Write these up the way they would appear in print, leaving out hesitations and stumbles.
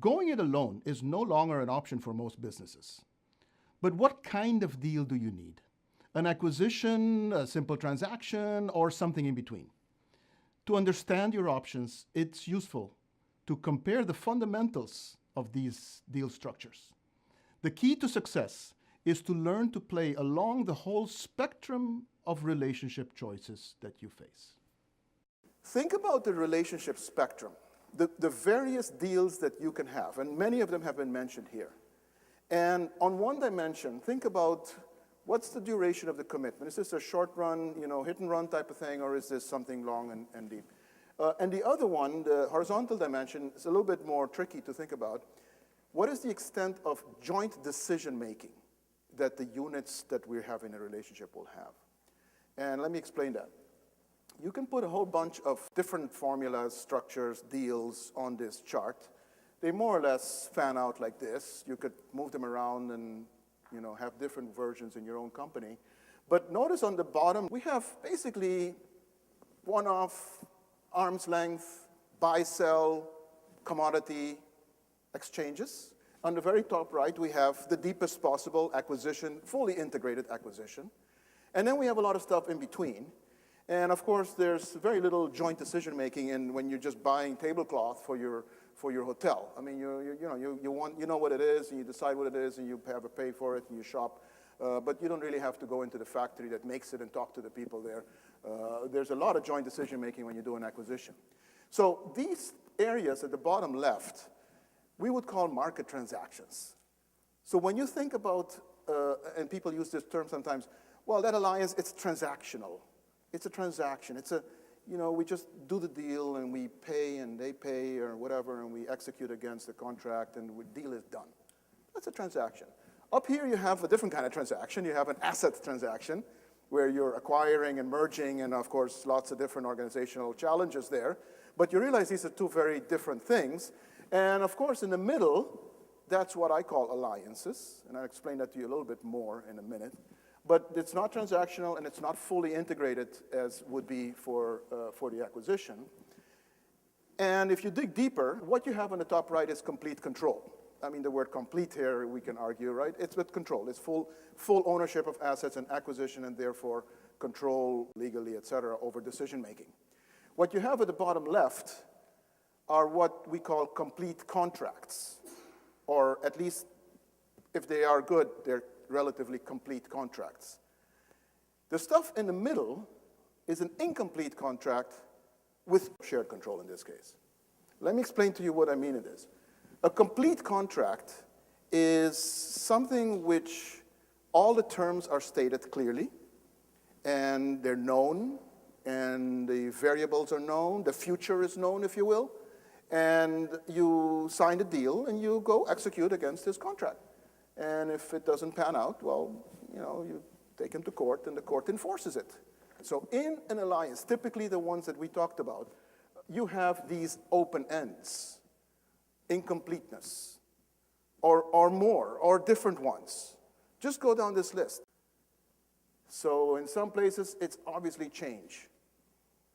Going it alone is no longer an option for most businesses. But what kind of deal do you need? An acquisition, a simple transaction, or something in between? To understand your options, it's useful to compare the fundamentals of these deal structures. The key to success is to learn to play along the whole spectrum of relationship choices that you face. Think about the relationship spectrum, the various deals that you can have, and many of them have been mentioned here. And on one dimension, think about what's the duration of the commitment. Is this a short run, hit and run type of thing, or is this something long and deep? And the other one, the horizontal dimension, is a little bit more tricky to think about. What is the extent of joint decision making that the units that we have in a relationship will have? And let me explain that. You can put a whole bunch of different formulas, structures, deals on this chart. They more or less fan out like this. You could move them around and have different versions in your own company. But notice on the bottom, we have basically one-off, arm's length, buy-sell, commodity exchanges. On the very top right, we have the deepest possible acquisition, fully integrated acquisition. And then we have a lot of stuff in between. And of course, there's very little joint decision-making in when you're just buying tablecloth for your hotel. I mean, you know what it is, and you decide what it is, and you have to pay for it, and you shop. But you don't really have to go into the factory that makes it and talk to the people there. There's a lot of joint decision-making when you do an acquisition. So these areas at the bottom left, we would call market transactions. So when you think about, and people use this term sometimes, well, that alliance, it's transactional. It's a transaction. It's we just do the deal and we pay and they pay or whatever and we execute against the contract and the deal is done. That's a transaction. Up here you have a different kind of transaction. You have an asset transaction where you're acquiring and merging and of course lots of different organizational challenges there. But you realize these are two very different things. And of course in the middle, that's what I call alliances. And I'll explain that to you a little bit more in a minute. But it's not transactional and it's not fully integrated as would be for the acquisition. And if you dig deeper, what you have on the top right is complete control. I mean, the word complete here, we can argue, right? It's with control. It's full ownership of assets and acquisition and therefore control legally, et cetera, over decision making. What you have at the bottom left are what we call complete contracts, or at least if they are good, they're relatively complete contracts. The stuff in the middle is an incomplete contract with shared control in this case. Let me explain to you what I mean it is. A complete contract is something which all the terms are stated clearly, and they're known, and the variables are known, the future is known, if you will, and you sign the deal and you go execute against this contract. And if it doesn't pan out, well, you take him to court and the court enforces it. So in an alliance, typically the ones that we talked about, you have these open ends, incompleteness, or more, or different ones. Just go down this list. So in some places, it's obviously change.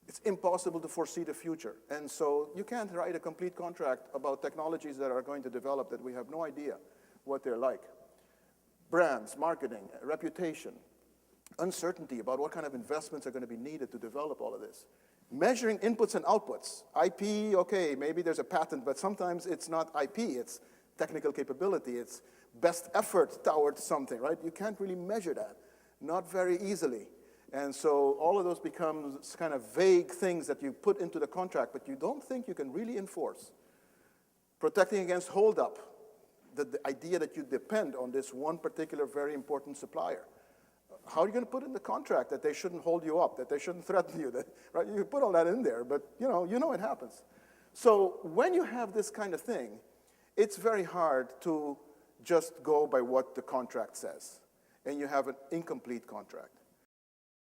It's impossible to foresee the future. And so you can't write a complete contract about technologies that are going to develop that we have no idea what they're like. Brands, marketing, reputation, uncertainty about what kind of investments are going to be needed to develop all of this. Measuring inputs and outputs. IP, okay, maybe there's a patent, but sometimes it's not IP, it's technical capability, it's best effort towards something, right? You can't really measure that, not very easily. And so all of those become kind of vague things that you put into the contract, but you don't think you can really enforce. Protecting against holdup. The idea that you depend on this one particular very important supplier. How are you going to put in the contract that they shouldn't hold you up, that they shouldn't threaten you, right? You put all that in there, but you know it happens. So when you have this kind of thing, it's very hard to just go by what the contract says, and you have an incomplete contract.